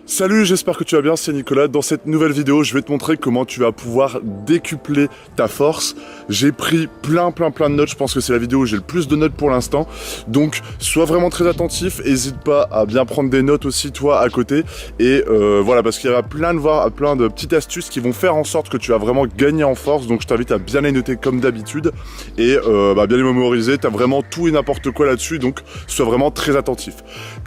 Salut, j'espère que tu vas bien, c'est Nicolas. Dans cette nouvelle vidéo, je vais te montrer comment tu vas pouvoir décupler ta force. J'ai pris plein de notes, je pense que c'est la vidéo où j'ai le plus de notes pour l'instant. Donc, sois vraiment très attentif, n'hésite pas à bien prendre des notes aussi, toi, à côté. Et voilà, parce qu'il y aura plein de petites astuces qui vont faire en sorte que tu vas vraiment gagner en force. Donc, je t'invite à bien les noter comme d'habitude et bien les mémoriser. Tu as vraiment tout et n'importe quoi là-dessus, donc sois vraiment très attentif.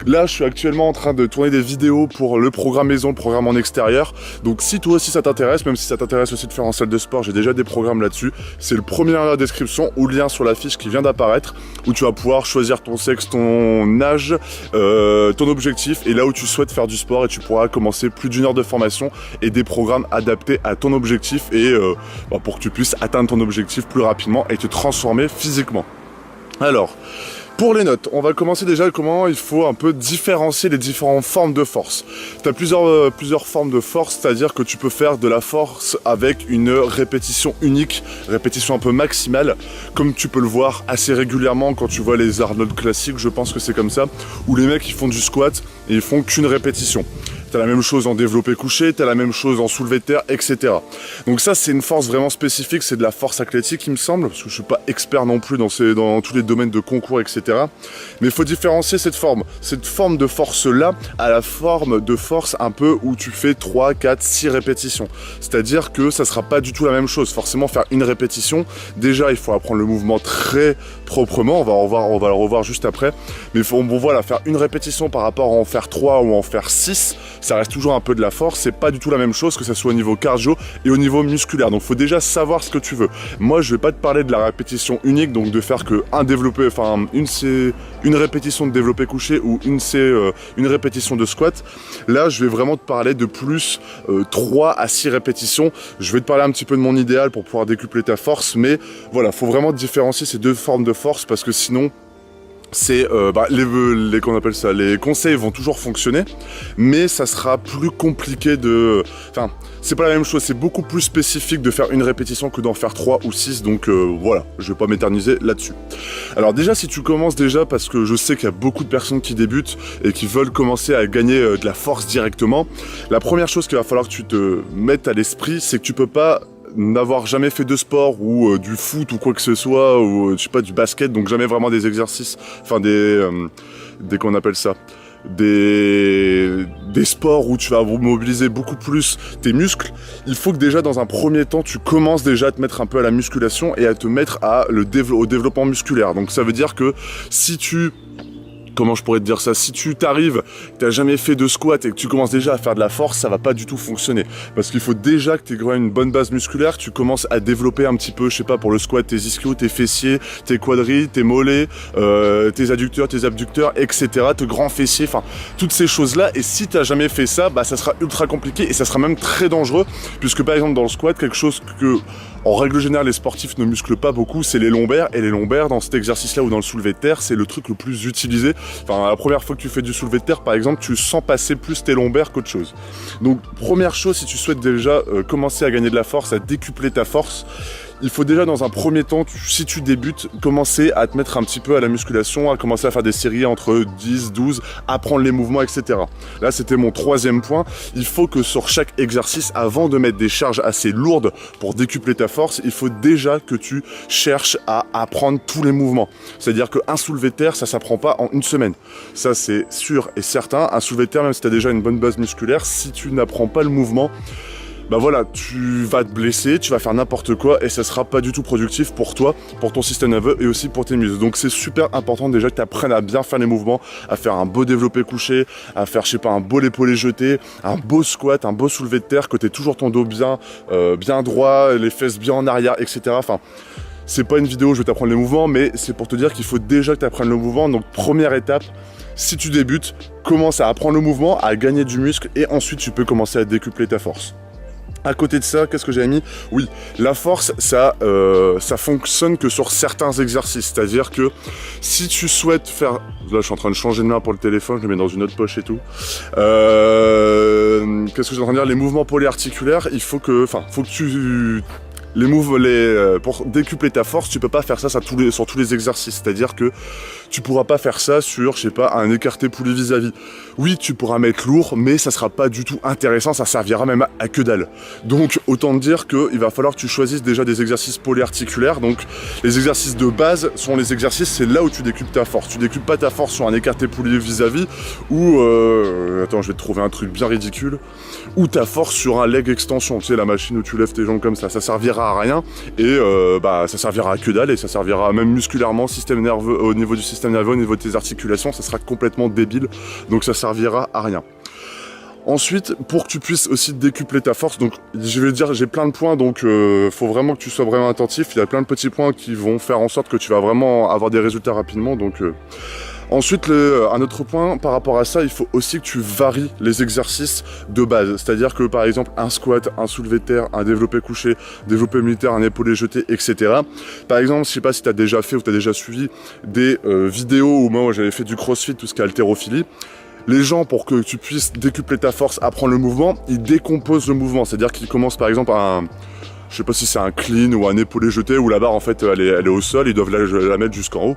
Là, je suis actuellement en train de tourner des vidéos pour le programme maison, le programme en extérieur. Donc si toi aussi ça t'intéresse, même si ça t'intéresse aussi de faire en salle de sport, j'ai déjà des programmes là-dessus. C'est le premier dans la description ou le lien sur la fiche qui vient d'apparaître, où tu vas pouvoir choisir ton sexe, ton âge, ton objectif et là où tu souhaites faire du sport, et tu pourras commencer plus d'1 heure de formation et des programmes adaptés à ton objectif et pour que tu puisses atteindre ton objectif plus rapidement et te transformer physiquement. Alors, pour les notes, on va commencer déjà comment il faut un peu différencier les différentes formes de force. Tu as plusieurs formes de force, c'est-à-dire que tu peux faire de la force avec une répétition unique, répétition un peu maximale, comme tu peux le voir assez régulièrement quand tu vois les Arnold classiques, je pense que c'est comme ça, où les mecs ils font du squat et ils font qu'une répétition. T'as la même chose en développé couché, t'as la même chose en soulevé de terre, etc. Donc ça, c'est une force vraiment spécifique, c'est de la force athlétique, il me semble, parce que je suis pas expert non plus dans tous les domaines de concours, etc. Mais il faut différencier cette forme de force-là à la forme de force un peu où tu fais 3, 4, 6 répétitions. C'est-à-dire que ça sera pas du tout la même chose. Forcément, faire une répétition, déjà, il faut apprendre le mouvement très proprement, on va le revoir juste après. Mais voilà, faire une répétition par rapport à en faire 3 ou en faire 6, ça reste toujours un peu de la force, c'est pas du tout la même chose que ça soit au niveau cardio et au niveau musculaire. Donc faut déjà savoir ce que tu veux. Moi je vais pas te parler de la répétition unique, donc de faire que une répétition de développé couché ou une répétition de squat. Là je vais vraiment te parler de plus 3 à 6 répétitions. Je vais te parler un petit peu de mon idéal pour pouvoir décupler ta force, mais voilà, faut vraiment différencier ces deux formes de force parce que sinon c'est les conseils vont toujours fonctionner, mais ça sera plus compliqué c'est pas la même chose, c'est beaucoup plus spécifique de faire une répétition que d'en faire 3 ou 6, donc voilà, je vais pas m'éterniser là-dessus. Alors déjà, si tu commences parce que je sais qu'il y a beaucoup de personnes qui débutent et qui veulent commencer à gagner de la force directement, la première chose qu'il va falloir que tu te mettes à l'esprit, c'est que tu peux pas n'avoir jamais fait de sport ou du foot ou quoi que ce soit, ou je sais pas, du basket, donc jamais vraiment des exercices, qu'on appelle ça, des sports où tu vas mobiliser beaucoup plus tes muscles. Il faut que déjà dans un premier temps tu commences déjà à te mettre un peu à la musculation et à te mettre au développement musculaire. Donc ça veut dire que comment je pourrais te dire ça, si tu t'as jamais fait de squat et que tu commences déjà à faire de la force, ça va pas du tout fonctionner. Parce qu'il faut déjà que tu aies une bonne base musculaire, tu commences à développer un petit peu, je sais pas, pour le squat, tes ischios, tes fessiers, tes quadris, tes mollets, tes adducteurs, tes abducteurs, etc., tes grands fessiers, enfin, toutes ces choses-là. Et si t'as jamais fait ça, ça sera ultra compliqué et ça sera même très dangereux, puisque par exemple dans le squat, quelque chose que, en règle générale, les sportifs ne musclent pas beaucoup, c'est les lombaires. Et les lombaires, dans cet exercice-là ou dans le soulevé de terre, c'est le truc le plus utilisé. Enfin, la première fois que tu fais du soulevé de terre, par exemple, tu sens passer plus tes lombaires qu'autre chose. Donc, première chose, si tu souhaites déjà commencer à gagner de la force, à décupler ta force, il faut déjà dans un premier temps, si tu débutes, commencer à te mettre un petit peu à la musculation, à commencer à faire des séries entre 10, 12, apprendre les mouvements, etc. Là, c'était mon 3e point. Il faut que sur chaque exercice, avant de mettre des charges assez lourdes pour décupler ta force, il faut déjà que tu cherches à apprendre tous les mouvements. C'est-à-dire qu'un soulevé de terre, ça s'apprend pas en une semaine. Ça, c'est sûr et certain. Un soulevé de terre, même si tu as déjà une bonne base musculaire, si tu n'apprends pas le mouvement, voilà, tu vas te blesser, tu vas faire n'importe quoi et ça sera pas du tout productif pour toi, pour ton système nerveux et aussi pour tes muscles. Donc c'est super important déjà que tu apprennes à bien faire les mouvements, à faire un beau développé couché, à faire, je sais pas, un beau épaulé jeté, un beau squat, un beau soulevé de terre, que tu aies toujours ton dos bien droit, les fesses bien en arrière, etc. Enfin, c'est pas une vidéo où je vais t'apprendre les mouvements, mais c'est pour te dire qu'il faut déjà que tu apprennes le mouvement. Donc première étape, si tu débutes, commence à apprendre le mouvement, à gagner du muscle et ensuite tu peux commencer à décupler ta force. À côté de ça, qu'est-ce que j'ai mis? Oui, la force, ça fonctionne que sur certains exercices. C'est-à-dire que si tu souhaites faire... Là, je suis en train de changer de main pour le téléphone, je le mets dans une autre poche et tout. Qu'est-ce que je suis en train de dire? Les mouvements polyarticulaires, il faut que tu pour décupler ta force, tu peux pas faire ça sur tous les exercices. C'est-à-dire que tu pourras pas faire ça sur, je sais pas, un écarté poulie vis-à-vis. Oui, tu pourras mettre lourd, mais ça sera pas du tout intéressant, ça servira même à que dalle. Donc, autant te dire qu'il va falloir que tu choisisses déjà des exercices polyarticulaires. Donc, les exercices de base sont les exercices, c'est là où tu décuples ta force. Tu décuples pas ta force sur un écarté poulie vis-à-vis ou, attends, je vais te trouver un truc bien ridicule, ou ta force sur un leg extension, tu sais, la machine où tu lèves tes jambes comme ça servira à rien et ça servira à que dalle et ça servira même musculairement, système nerveux, au niveau du système nerveux, au niveau de tes articulations, ça sera complètement débile, donc ça servira à rien. Ensuite, pour que tu puisses aussi décupler ta force, donc je vais dire, j'ai plein de points, donc faut vraiment que tu sois vraiment attentif, il y a plein de petits points qui vont faire en sorte que tu vas vraiment avoir des résultats rapidement, donc... Ensuite, un autre point par rapport à ça, il faut aussi que tu varies les exercices de base. C'est-à-dire que par exemple, un squat, un soulevé de terre, un développé couché, développé militaire, un épaulé jeté, etc. Par exemple, je sais pas si tu as déjà fait ou tu as déjà suivi des vidéos où moi j'avais fait du crossfit, tout ce qui est haltérophilie. Les gens, pour que tu puisses décupler ta force, apprendre le mouvement, ils décomposent le mouvement. C'est-à-dire qu'ils commencent par exemple à je sais pas si c'est un clean ou un épaulé jeté où la barre en fait elle est au sol, ils doivent la mettre jusqu'en haut.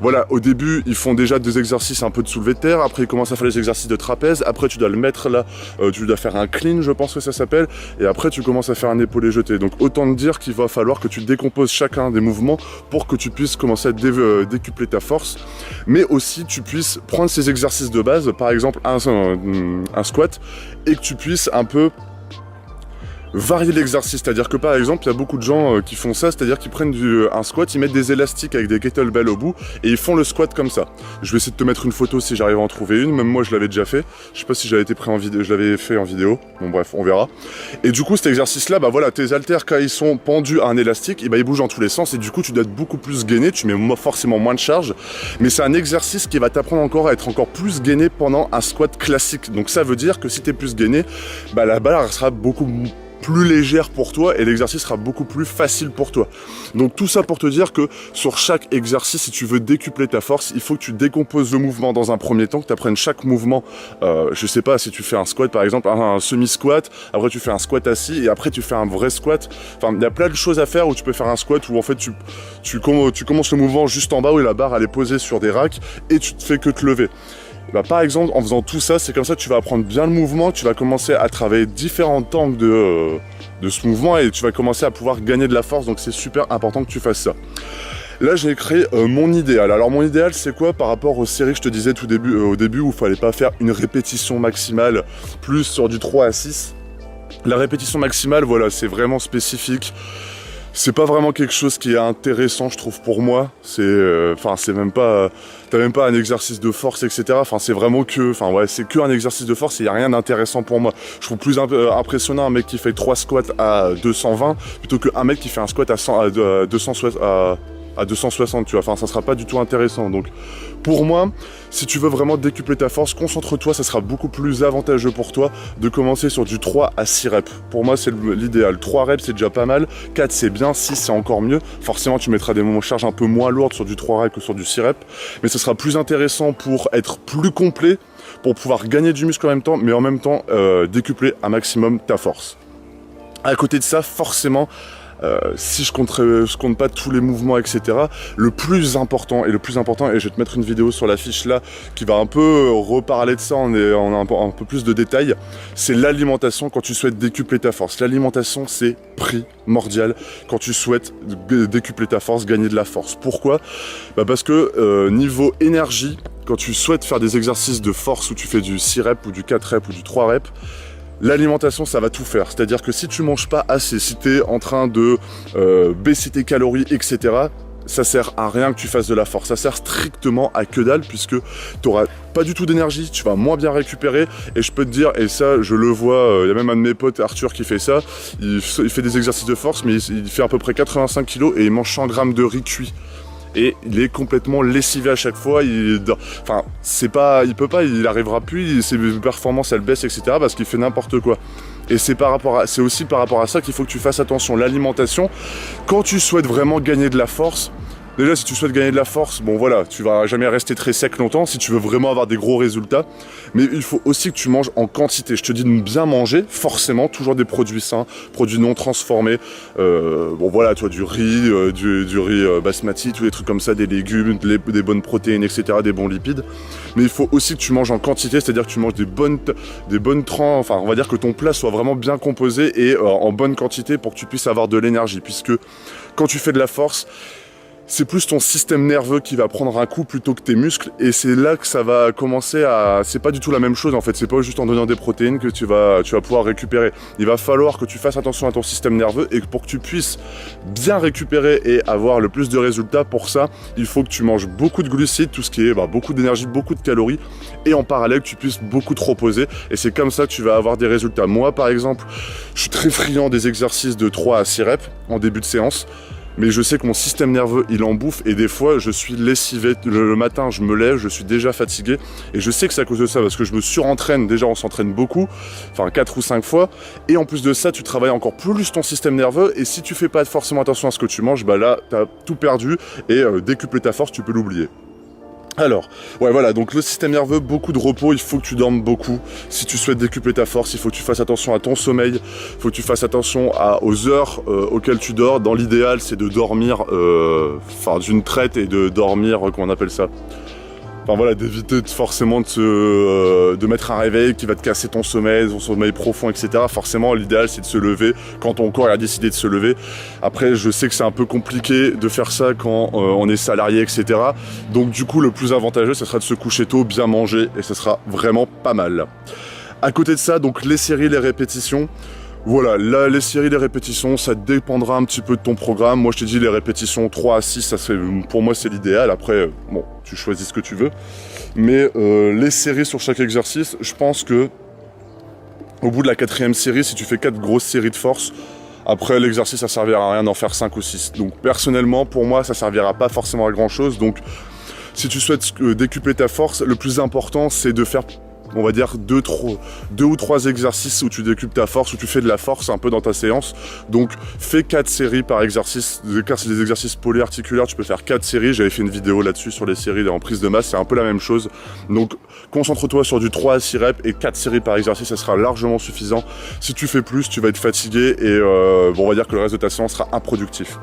Voilà, au début, ils font déjà des exercices un peu de soulevé de terre, après ils commencent à faire les exercices de trapèze, après tu dois le mettre là, tu dois faire un clean, je pense que ça s'appelle, et après tu commences à faire un épaulé jeté. Donc autant te dire qu'il va falloir que tu décomposes chacun des mouvements pour que tu puisses commencer à décupler ta force, mais aussi tu puisses prendre ces exercices de base, par exemple un squat, et que tu puisses un peu varier l'exercice, c'est-à-dire que par exemple il y a beaucoup de gens qui font ça, c'est-à-dire qu'ils prennent un squat, ils mettent des élastiques avec des kettlebells au bout et ils font le squat comme ça. Je vais essayer de te mettre une photo si j'arrive à en trouver une, même moi je l'avais déjà fait, je sais pas si j'avais été pris en vidéo, je l'avais fait en vidéo, bon bref on verra. Et du coup cet exercice là, bah voilà, tes haltères quand ils sont pendus à un élastique, et bah ils bougent dans tous les sens et du coup tu dois être beaucoup plus gainé, tu mets forcément moins de charge, mais c'est un exercice qui va t'apprendre encore à être encore plus gainé pendant un squat classique. Donc ça veut dire que si tu es plus gainé, bah la barre sera beaucoup plus légère pour toi et l'exercice sera beaucoup plus facile pour toi. Donc tout ça pour te dire que sur chaque exercice, si tu veux décupler ta force, il faut que tu décomposes le mouvement dans un premier temps, que tu apprennes chaque mouvement. Je sais pas, si tu fais un squat par exemple, un semi-squat, après tu fais un squat assis et après tu fais un vrai squat. Enfin, il y a plein de choses à faire où tu peux faire un squat où en fait tu commences le mouvement juste en bas où la barre elle est posée sur des racks et tu te fais que te lever. Bah, par exemple, en faisant tout ça, c'est comme ça que tu vas apprendre bien le mouvement, tu vas commencer à travailler différents angles de ce mouvement et tu vas commencer à pouvoir gagner de la force, donc c'est super important que tu fasses ça. Là, j'ai créé mon idéal. Alors, mon idéal, c'est quoi par rapport aux séries que je te disais au début où il fallait pas faire une répétition maximale, plus sur du 3 à 6. La répétition maximale, voilà, c'est vraiment spécifique. C'est pas vraiment quelque chose qui est intéressant, je trouve, pour moi. C'est même pas... T'as même pas un exercice de force, etc. Enfin, c'est vraiment que... Enfin, ouais, c'est que un exercice de force et il n'y a rien d'intéressant pour moi. Je trouve plus impressionnant un mec qui fait 3 squats à 220 plutôt qu'un mec qui fait un squat à 260, tu vois. Enfin, ça sera pas du tout intéressant. Donc, pour moi, si tu veux vraiment décupler ta force, concentre-toi, ça sera beaucoup plus avantageux pour toi de commencer sur du 3 à 6 reps. Pour moi, c'est l'idéal. 3 reps, c'est déjà pas mal. 4, c'est bien. 6, c'est encore mieux. Forcément, tu mettras des moments de charge un peu moins lourdes sur du 3 reps que sur du 6 reps. Mais ce sera plus intéressant pour être plus complet, pour pouvoir gagner du muscle en même temps, mais en même temps, décupler un maximum ta force. À côté de ça, forcément, si je compte pas tous les mouvements, etc. Le plus important, et je vais te mettre une vidéo sur la fiche là, qui va un peu reparler de ça en un peu plus de détails, c'est l'alimentation quand tu souhaites décupler ta force. L'alimentation, c'est primordial quand tu souhaites décupler ta force, gagner de la force. Pourquoi ? Bah parce que niveau énergie, quand tu souhaites faire des exercices de force où tu fais du 6 reps ou du 4 reps ou du 3 reps, l'alimentation, ça va tout faire. C'est-à-dire que si tu manges pas assez, si tu es en train de baisser tes calories, etc., ça sert à rien que tu fasses de la force. Ça sert strictement à que dalle puisque tu n'auras pas du tout d'énergie, tu vas moins bien récupérer. Et je peux te dire, et ça, je le vois, il y a même un de mes potes, Arthur, qui fait ça. Il fait des exercices de force, mais il fait à peu près 85 kilos et il mange 100 grammes de riz cuit. Et il est complètement lessivé à chaque fois, il peut pas, il arrivera plus, ses performances elles baissent, etc. parce qu'il fait n'importe quoi. Et c'est aussi par rapport à ça qu'il faut que tu fasses attention. L'alimentation, quand tu souhaites vraiment gagner de la force, Déjà, si tu souhaites gagner de la force, bon voilà, tu vas jamais rester très sec longtemps si tu veux vraiment avoir des gros résultats. Mais il faut aussi que tu manges en quantité. Je te dis de bien manger, forcément, toujours des produits sains, produits non transformés. Bon voilà, tu vois, du riz, du riz basmati, tous les trucs comme ça, des légumes, des bonnes protéines, etc., des bons lipides. Mais il faut aussi que tu manges en quantité, c'est-à-dire que tu manges des bonnes tranches, enfin on va dire que ton plat soit vraiment bien composé et en bonne quantité pour que tu puisses avoir de l'énergie. Puisque quand tu fais de la force, c'est plus ton système nerveux qui va prendre un coup plutôt que tes muscles, et c'est là que ça va commencer à... C'est pas du tout la même chose en fait, c'est pas juste en donnant des protéines que tu vas pouvoir récupérer. Il va falloir que tu fasses attention à ton système nerveux, et pour que tu puisses bien récupérer et avoir le plus de résultats, pour ça, il faut que tu manges beaucoup de glucides, tout ce qui est beaucoup d'énergie, beaucoup de calories, et en parallèle que tu puisses beaucoup te reposer, et c'est comme ça que tu vas avoir des résultats. Moi par exemple, je suis très friand des exercices de 3 à 6 reps en début de séance, mais je sais que mon système nerveux, il en bouffe, et des fois, je suis lessivé. Le matin, je me lève, je suis déjà fatigué, et je sais que c'est à cause de ça, parce que je me surentraîne. Déjà, on s'entraîne beaucoup, enfin 4 ou 5 fois, et en plus de ça, tu travailles encore plus ton système nerveux, et si tu fais pas forcément attention à ce que tu manges, là, t'as tout perdu, et décupler ta force, tu peux l'oublier. Alors, ouais voilà, donc le système nerveux, beaucoup de repos, il faut que tu dormes beaucoup. Si tu souhaites décupler ta force, il faut que tu fasses attention à ton sommeil, il faut que tu fasses attention aux heures auxquelles tu dors. Dans l'idéal, c'est de dormir d'une traite et de dormir, comment on appelle ça ? Enfin voilà, d'éviter forcément de mettre un réveil qui va te casser ton sommeil profond, etc. Forcément, l'idéal, c'est de se lever quand ton corps a décidé de se lever. Après, je sais que c'est un peu compliqué de faire ça quand on est salarié, etc. Donc du coup, le plus avantageux, ce sera de se coucher tôt, bien manger, et ce sera vraiment pas mal. À côté de ça, donc les séries, les répétitions. Voilà, là, les séries, les répétitions, ça dépendra un petit peu de ton programme. Moi, je t'ai dit, les répétitions 3 à 6, pour moi, c'est l'idéal. Après, bon, tu choisis ce que tu veux. Mais les séries sur chaque exercice, je pense que au bout de la 4e série, si tu fais 4 grosses séries de force, après, l'exercice, ça servira à rien d'en faire 5 ou 6. Donc, personnellement, pour moi, ça servira pas forcément à grand-chose. Donc, si tu souhaites décupler ta force, le plus important, c'est de faire... on va dire 2 ou 3 exercices où tu décuples ta force, où tu fais de la force un peu dans ta séance. Donc fais 4 séries par exercice. Car c'est des exercices polyarticulaires, tu peux faire 4 séries. J'avais fait une vidéo là-dessus sur les séries en prise de masse, c'est un peu la même chose. Donc concentre-toi sur du 3 à 6 reps et 4 séries par exercice, ça sera largement suffisant. Si tu fais plus, tu vas être fatigué et on va dire que le reste de ta séance sera improductif.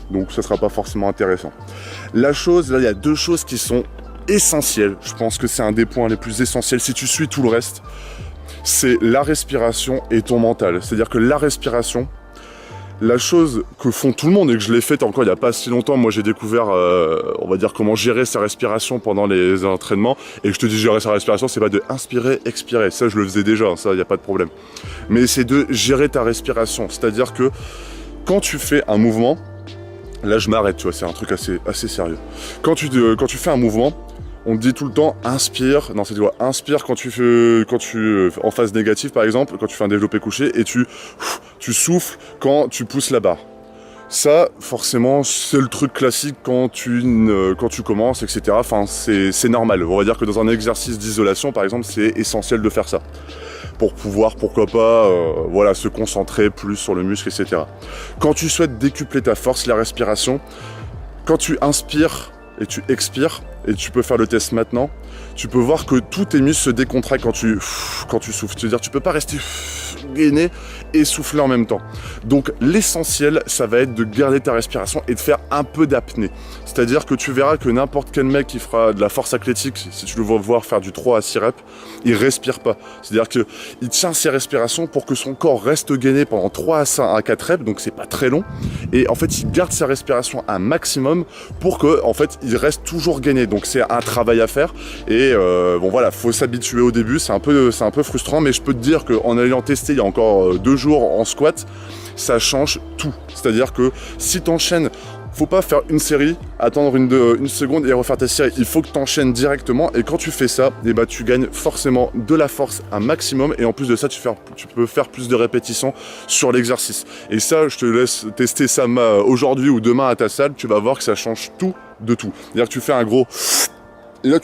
Donc ça sera pas forcément intéressant. Là, il y a 2 choses qui sont essentiel, je pense que c'est un des points les plus essentiels si tu suis tout le reste, c'est la respiration et ton mental. C'est-à-dire que la respiration, la chose que font tout le monde et que je l'ai faite encore il n'y a pas si longtemps, moi j'ai découvert, on va dire comment gérer sa respiration pendant les entraînements, et je te dis gérer sa respiration, c'est pas de inspirer, expirer, ça je le faisais déjà, ça il n'y a pas de problème, mais c'est de gérer ta respiration, c'est-à-dire que quand tu fais un mouvement, là je m'arrête, tu vois, c'est un truc assez sérieux, quand tu fais un mouvement, on te dit tout le temps inspire, non c'est tu vois, inspire quand tu en phase négative par exemple, quand tu fais un développé couché, et tu souffles quand tu pousses la barre. Ça, forcément, c'est le truc classique quand tu commences, etc. Enfin, c'est normal. On va dire que dans un exercice d'isolation, par exemple, c'est essentiel de faire ça. Pour pouvoir, pourquoi pas, se concentrer plus sur le muscle, etc. Quand tu souhaites décupler ta force, la respiration, quand tu inspires et tu expires, et tu peux faire le test maintenant, tu peux voir que tous tes muscles se décontractent quand tu souffles. C'est-à-dire tu peux pas rester gainé et souffler en même temps. Donc l'essentiel, ça va être de garder ta respiration et de faire un peu d'apnée. C'est-à-dire que tu verras que n'importe quel mec qui fera de la force athlétique, si tu le vois voir faire du 3 à 6 reps, il respire pas. C'est-à-dire qu'il tient ses respirations pour que son corps reste gainé pendant 3 à 4 reps, donc c'est pas très long. Et en fait, il garde sa respiration un maximum pour que, en fait, il reste toujours gainé. Donc c'est un travail à faire. Et faut s'habituer au début. C'est un peu frustrant, mais je peux te dire qu'en ayant testé il y a encore 2 jours en squat, ça change tout. C'est-à-dire que si t'enchaînes, faut pas faire une série, attendre une seconde et refaire ta série. Il faut que tu enchaînes directement, et quand tu fais ça, tu gagnes forcément de la force un maximum, et en plus de ça, tu peux faire plus de répétitions sur l'exercice. Et ça, je te laisse tester ça aujourd'hui ou demain à ta salle, tu vas voir que ça change tout de tout. C'est-à-dire que tu fais un gros... Et là,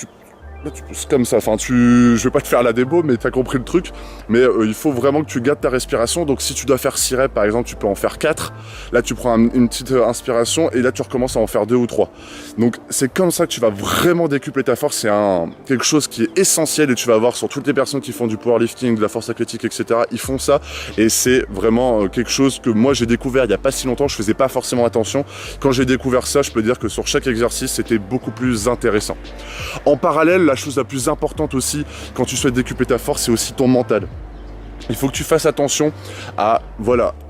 là, tu pousses comme ça, enfin je vais pas te faire la démo, mais t'as compris le truc. Mais il faut vraiment que tu gardes ta respiration. Donc si tu dois faire 6 reps par exemple, tu peux en faire 4. Là tu prends une petite inspiration et là tu recommences à en faire 2 ou 3. Donc c'est comme ça que tu vas vraiment décupler ta force. C'est quelque chose qui est essentiel et tu vas voir sur toutes les personnes qui font du powerlifting, de la force athlétique, etc. Ils font ça et c'est vraiment quelque chose que moi j'ai découvert il n'y a pas si longtemps. Je faisais pas forcément attention. Quand j'ai découvert ça, je peux dire que sur chaque exercice c'était beaucoup plus intéressant. En parallèle, la chose la plus importante aussi quand tu souhaites décupler ta force, c'est aussi ton mental. Il faut que tu fasses attention à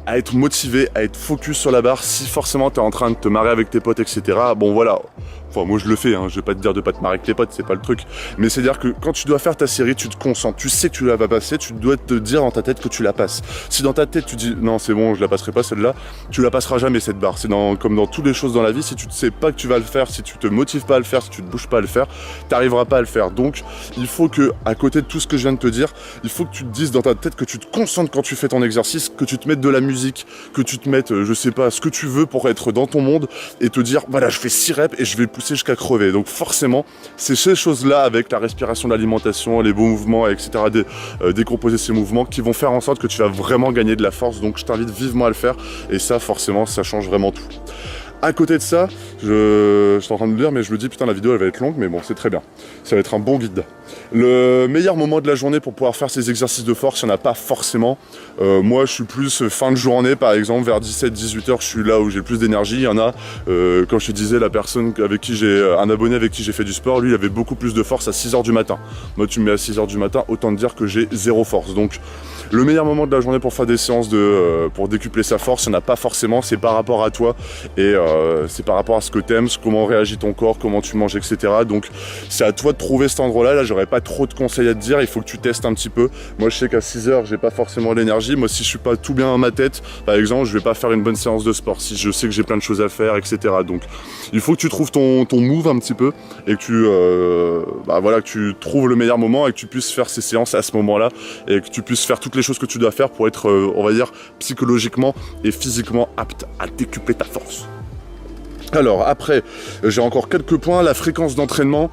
être motivé, à être focus sur la barre. Si forcément tu es en train de te marrer avec tes potes, etc. Bon voilà, enfin moi je le fais, hein. Je vais pas te dire de pas te marrer avec tes potes, c'est pas le truc. Mais c'est à dire que quand tu dois faire ta série, tu te concentres, tu sais que tu la vas passer, tu dois te dire dans ta tête que tu la passes. Si dans ta tête tu dis non c'est bon, je la passerai pas celle-là, tu la passeras jamais cette barre. C'est comme dans toutes les choses dans la vie, si tu ne sais pas que tu vas le faire, si tu te motives pas à le faire, si tu te bouges pas à le faire, t'arriveras pas à le faire. Donc il faut que, à côté de tout ce que je viens de te dire, il faut que tu te dises dans ta tête que tu te concentres quand tu fais ton exercice, que tu te mettes de la musique, que tu te mettes, je sais pas, ce que tu veux pour être dans ton monde et te dire, voilà, je fais 6 reps et je vais pousser jusqu'à crever. Donc forcément, c'est ces choses-là avec la respiration, l'alimentation, les beaux mouvements, etc., décomposer ces mouvements qui vont faire en sorte que tu vas vraiment gagner de la force. Donc je t'invite vivement à le faire et ça, forcément, ça change vraiment tout. À côté de ça, je suis en train de le dire, mais je le dis, putain, la vidéo elle va être longue, mais bon, c'est très bien. Ça va être un bon guide. Le meilleur moment de la journée pour pouvoir faire ces exercices de force, il n'y en a pas forcément. Moi, je suis plus fin de journée, par exemple, vers 17-18 h, je suis là où j'ai le plus d'énergie. Il y en a, quand je te disais, la personne avec qui un abonné avec qui j'ai fait du sport, lui, il avait beaucoup plus de force à 6 h du matin. Moi, tu me mets à 6 h du matin, autant te dire que j'ai zéro force. Donc, le meilleur moment de la journée pour faire des séances pour décupler sa force, il n'y en a pas forcément, c'est par rapport à toi et c'est par rapport à ce que tu aimes, comment réagit ton corps, comment tu manges, etc. Donc c'est à toi de trouver cet endroit-là. Là, j'aurais pas trop de conseils à te dire, il faut que tu testes un petit peu. Moi, je sais qu'à 6 h, j'ai pas forcément l'énergie. Moi, si je suis pas tout bien dans ma tête, par exemple, je vais pas faire une bonne séance de sport si je sais que j'ai plein de choses à faire, etc. Donc il faut que tu trouves ton move un petit peu et que tu trouves le meilleur moment et que tu puisses faire ces séances à ce moment-là et que tu puisses faire toutes les choses que tu dois faire pour être, on va dire, psychologiquement et physiquement apte à décupler ta force. Alors après, j'ai encore quelques points. La fréquence d'entraînement.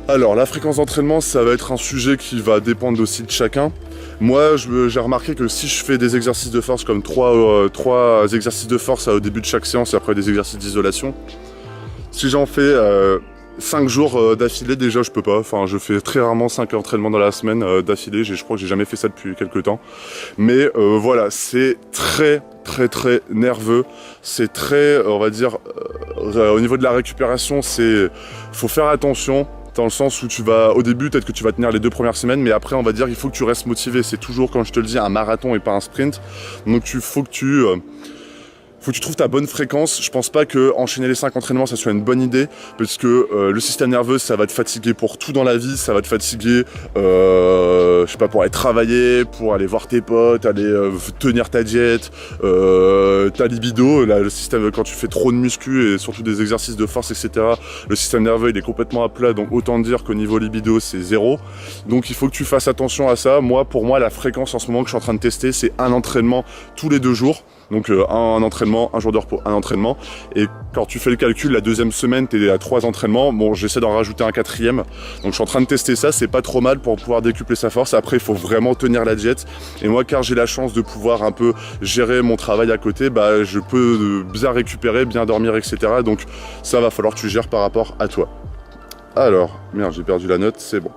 Alors la fréquence d'entraînement, ça va être un sujet qui va dépendre aussi de chacun. Moi, j'ai remarqué que si je fais des exercices de force comme 3 exercices de force au début de chaque séance et après des exercices d'isolation, si j'en fais 5 jours d'affilée, déjà je peux pas. Enfin, je fais très rarement 5 entraînements dans la semaine d'affilée. Je crois que j'ai jamais fait ça depuis quelques temps. Mais voilà, c'est très nerveux. C'est très, on va dire, au niveau de la récupération, faut faire attention. Dans le sens où au début, peut-être que tu vas tenir les 2 premières semaines, mais après, on va dire, il faut que tu restes motivé. C'est toujours, comme je te le dis, un marathon et pas un sprint. Donc, faut que tu trouves ta bonne fréquence. Je pense pas que enchaîner les 5 entraînements, ça soit une bonne idée, parce que le système nerveux, ça va te fatiguer pour tout dans la vie. Ça va te fatiguer, je sais pas, pour aller travailler, pour aller voir tes potes, aller tenir ta diète, ta libido. Là, le système, quand tu fais trop de muscu et surtout des exercices de force, etc., le système nerveux, il est complètement à plat. Donc autant dire qu'au niveau libido, c'est 0. Donc il faut que tu fasses attention à ça. Pour moi, la fréquence en ce moment que je suis en train de tester, c'est un entraînement tous les 2 jours. Donc un entraînement, un jour de repos, un entraînement. Et quand tu fais le calcul, la 2e semaine, tu es à 3 entraînements. Bon, j'essaie d'en rajouter un 4e. Donc je suis en train de tester ça, c'est pas trop mal pour pouvoir décupler sa force. Après, il faut vraiment tenir la diète. Et moi, car j'ai la chance de pouvoir un peu gérer mon travail à côté, je peux bien récupérer, bien dormir, etc. Donc ça va falloir que tu gères par rapport à toi. Alors, merde, j'ai perdu la note, c'est bon.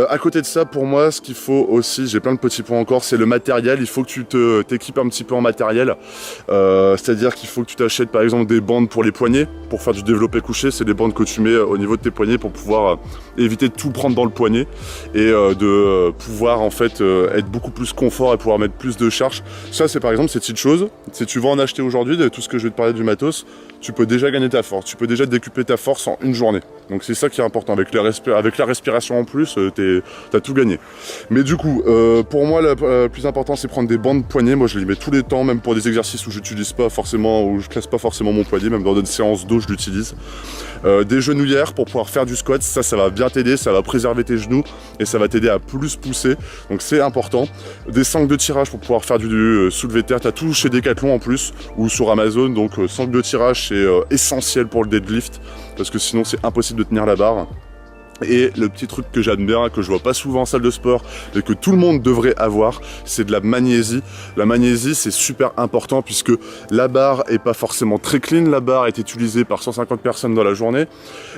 À côté de ça, pour moi, ce qu'il faut aussi, j'ai plein de petits points encore, c'est le matériel. Il faut que tu t'équipes un petit peu en matériel. C'est-à-dire qu'il faut que tu t'achètes par exemple des bandes pour les poignets, pour faire du développé couché. C'est des bandes que tu mets au niveau de tes poignets pour pouvoir éviter de tout prendre dans le poignet et de pouvoir en fait être beaucoup plus confort et pouvoir mettre plus de charge. Ça, c'est par exemple ces petites choses. Si tu vas en acheter aujourd'hui, de tout ce que je vais te parler du matos, tu peux déjà gagner ta force. Tu peux déjà décupler ta force en une journée. Donc c'est ça qui est important. Avec la respiration en plus, t'as tout gagné. Mais du coup, pour moi, le plus important, c'est prendre des bandes poignets. Moi, je les mets tous les temps, même pour des exercices où j'utilise pas forcément, où je casse pas forcément mon poignet, même dans une séance d'eau, je l'utilise. Des genouillères pour pouvoir faire du squat. Ça va bien t'aider, ça va préserver tes genoux et ça va t'aider à plus pousser. Donc c'est important. Des sangles de tirage pour pouvoir faire du soulevé de terre. T'as tout chez Decathlon en plus ou sur Amazon. Donc sangles de tirage, c'est essentiel pour le deadlift parce que sinon c'est impossible de tenir la barre. Et le petit truc que j'aime bien, que je vois pas souvent en salle de sport, mais que tout le monde devrait avoir, c'est de la magnésie. La magnésie, c'est super important puisque la barre est pas forcément très clean. La barre est utilisée par 150 personnes dans la journée.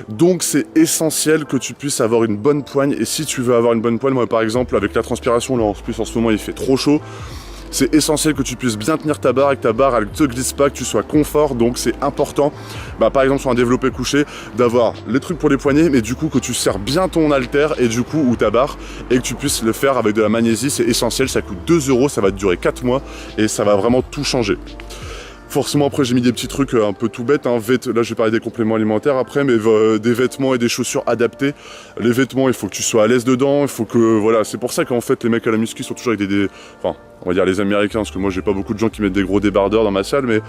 Donc c'est essentiel que tu puisses avoir une bonne poigne. Et si tu veux avoir une bonne poigne, moi par exemple, avec la transpiration, là en plus en ce moment il fait trop chaud, c'est essentiel que tu puisses bien tenir ta barre et que ta barre elle te glisse pas, que tu sois confort. Donc c'est important, par exemple sur un développé couché, d'avoir les trucs pour les poignets, mais du coup que tu serres bien ton halter et du coup ou ta barre et que tu puisses le faire avec de la magnésie. C'est essentiel, ça coûte 2 €, ça va te durer 4 mois et ça va vraiment tout changer. Forcément après j'ai mis des petits trucs un peu tout bêtes, hein. Là je vais parler des compléments alimentaires après, mais des vêtements et des chaussures adaptées. Les vêtements, il faut que tu sois à l'aise dedans, il faut que, voilà, c'est pour ça qu'en fait les mecs à la muscu sont toujours avec enfin on va dire les américains, parce que moi j'ai pas beaucoup de gens qui mettent des gros débardeurs dans ma salle, mais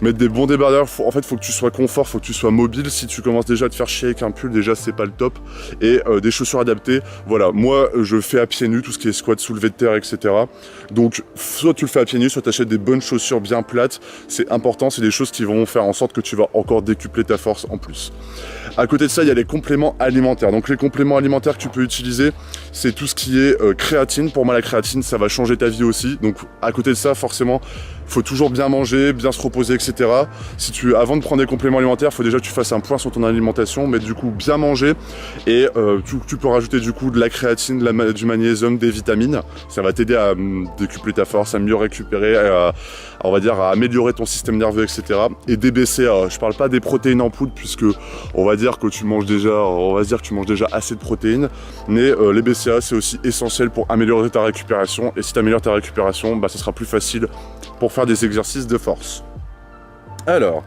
mettre des bons débardeurs, en fait faut que tu sois confort, faut que tu sois mobile. Si tu commences déjà à te faire chier avec un pull, déjà c'est pas le top. Et des chaussures adaptées, voilà, moi je fais à pieds nus tout ce qui est squat, soulevé de terre, etc. Donc soit tu le fais à pieds nus, soit tu achètes des bonnes chaussures bien plates. C'est important, c'est des choses qui vont faire en sorte que tu vas encore décupler ta force en plus. À côté de ça, il y a les compléments alimentaires. Donc les compléments alimentaires que tu peux utiliser, c'est tout ce qui est créatine. Pour moi la créatine, ça va changer ta vie aussi. Donc à côté de ça, forcément, faut toujours bien manger, bien se reposer, etc. Avant de prendre des compléments alimentaires, il faut déjà que tu fasses un point sur ton alimentation, mais du coup bien manger. Et tu peux rajouter du coup de la créatine, du magnésium, des vitamines. Ça va t'aider à décupler ta force, à mieux récupérer, on va dire à améliorer ton système nerveux, etc. Et des BCAA. Je parle pas des protéines en poudre puisque on va dire que tu manges déjà assez de protéines. Mais les BCAA c'est aussi essentiel pour améliorer ta récupération. Et si tu améliores ta récupération, ça sera plus facile pour faire des exercices de force. Alors,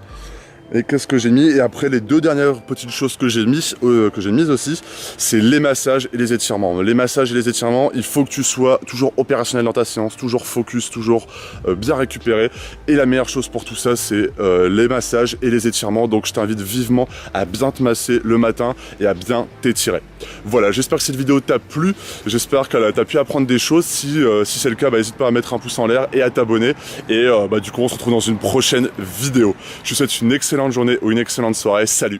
et qu'est-ce que j'ai mis? Et après, les deux dernières petites choses que j'ai mises aussi, c'est les massages et les étirements. Les massages et les étirements, il faut que tu sois toujours opérationnel dans ta séance, toujours focus, toujours bien récupéré. Et la meilleure chose pour tout ça, c'est les massages et les étirements. Donc je t'invite vivement à bien te masser le matin et à bien t'étirer. Voilà, j'espère que cette vidéo t'a plu. J'espère que t'as pu apprendre des choses. Si c'est le cas, n'hésite pas à mettre un pouce en l'air et à t'abonner. Et du coup, on se retrouve dans une prochaine vidéo. Je te souhaite une excellente journée ou une excellente soirée. Salut!